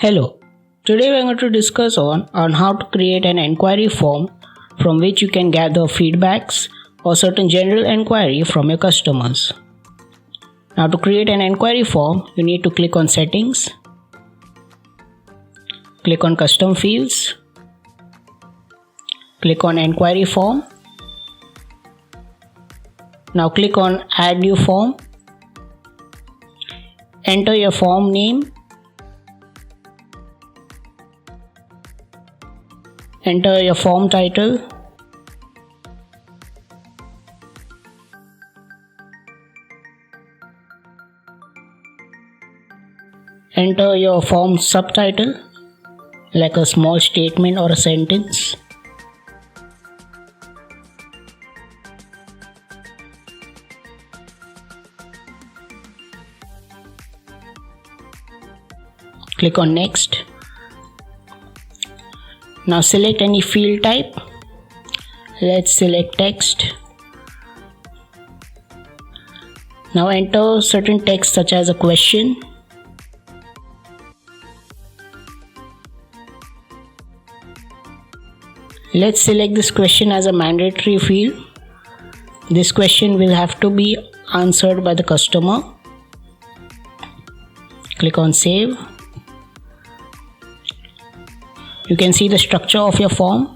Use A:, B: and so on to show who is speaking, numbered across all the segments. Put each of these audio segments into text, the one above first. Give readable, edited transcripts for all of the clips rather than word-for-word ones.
A: Hello. Today we are going to discuss on how to create an inquiry form from which you can gather feedbacks or certain general inquiry from your customers. Now to create an inquiry form, you need to click on Settings, click on Custom Fields, click on Inquiry Form. Now click on Add New Form. Enter your form name. Enter your form title. Enter your form subtitle, like a small statement or a sentence. Click on Next. Now select any field type. Let's select text. Now enter certain text such as a question. Let's select this question as a mandatory field. This question will have to be answered by the customer. Click on Save. You can see the structure of your form.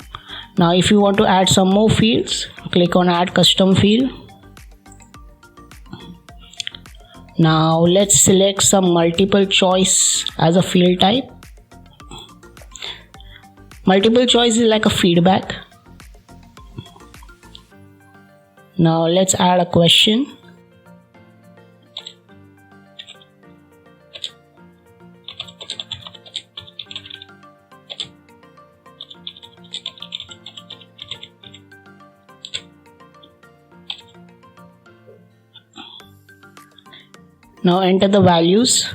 A: Now if you want to add some more fields, click on Add Custom Field. Now let's select some multiple choice as a field type. Multiple choice is like a feedback. Now let's add a question. Now enter the values.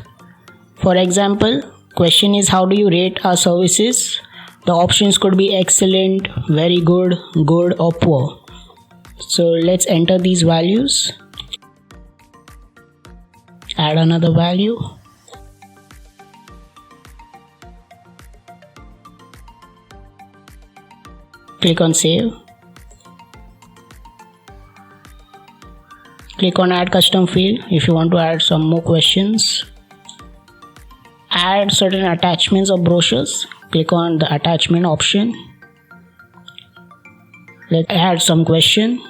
A: For example, question is how do you rate our services? The options could be excellent, very good, good or poor. So let's enter these values. Add another value. Click on Save. Click on Add Custom Field if you want to add some more questions. Add certain attachments or brochures. Click on the attachment option. Let's add some question.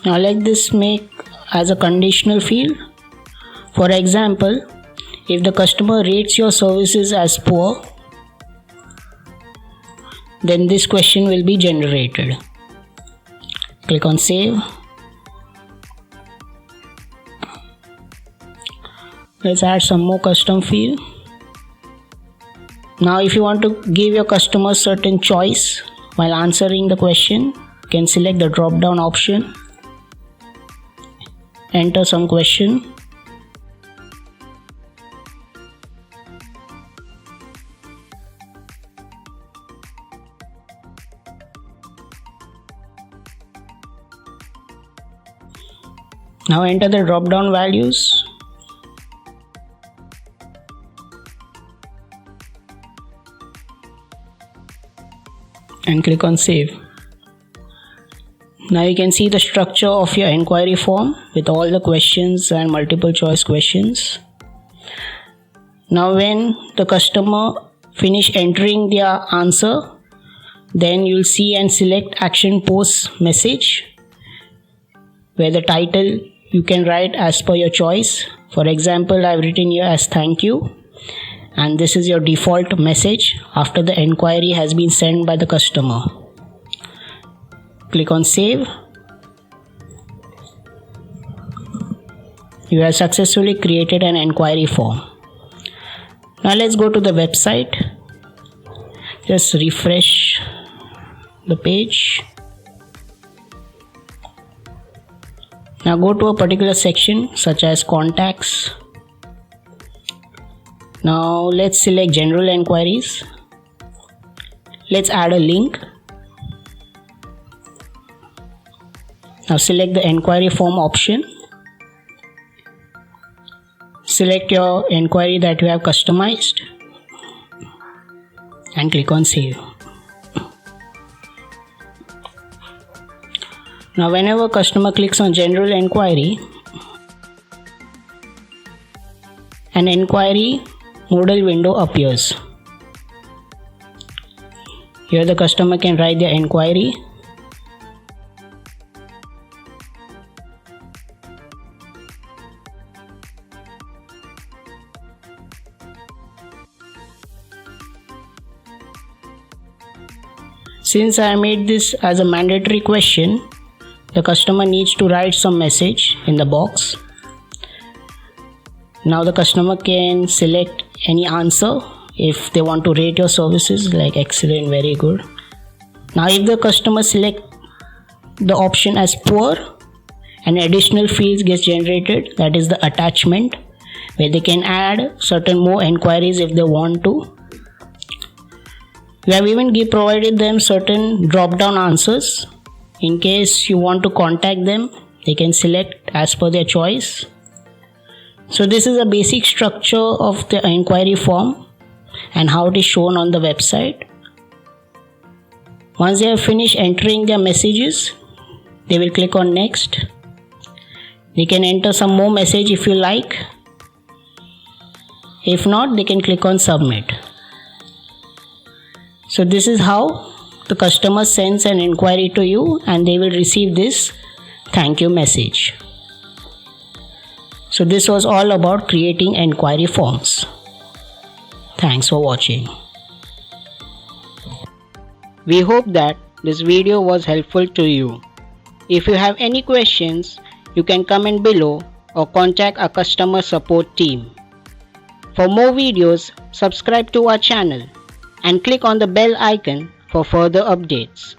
A: Now let this make as a conditional field. For example, if the customer rates your services as poor, then this question will be generated. Click on Save. Let's add some more custom field. Now if you want to give your customer certain choice while answering the question, you can select the drop down option. Enter some question. Now enter the drop down values. And click on Save. Now you can see the structure of your inquiry form with all the questions and multiple choice questions. Now when the customer finish entering their answer, then you'll see and select Action Post Message, where the title you can write as per your choice. For example, I've written here as thank you, and this is your default message after the inquiry has been sent by the customer. Click on Save. You have successfully created an inquiry form. Now let's go to the website. Just refresh the page. Now go to a particular section such as contacts. Now let's select general inquiries. Let's add a link. Now select the inquiry form option. Select your inquiry that you have customized and click on save. Now whenever customer clicks on general inquiry, an inquiry Moodle window appears. Here the customer can write their inquiry. Since I made this as a mandatory question, the customer needs to write some message in the box. Now the customer can select any answer if they want to rate your services, like excellent, very good. Now if the customer select the option as poor, an additional field gets generated, that is the attachment, where they can add certain more inquiries if they want to. We have even provided them certain drop down answers. In case you want to contact them, they can select as per their choice. So this is a basic structure of the inquiry form and how it is shown on the website. Once they have finished entering their messages, they will click on next. They can enter some more message if you like. If not, they can click on submit. So this is how the customer sends an inquiry to you and they will receive this thank you message. So this was all about creating inquiry forms. Thanks for watching. We hope that this video was helpful to you. If you have any questions, you can comment below or contact our customer support team. For more videos, subscribe to our channel and click on the bell icon for further updates.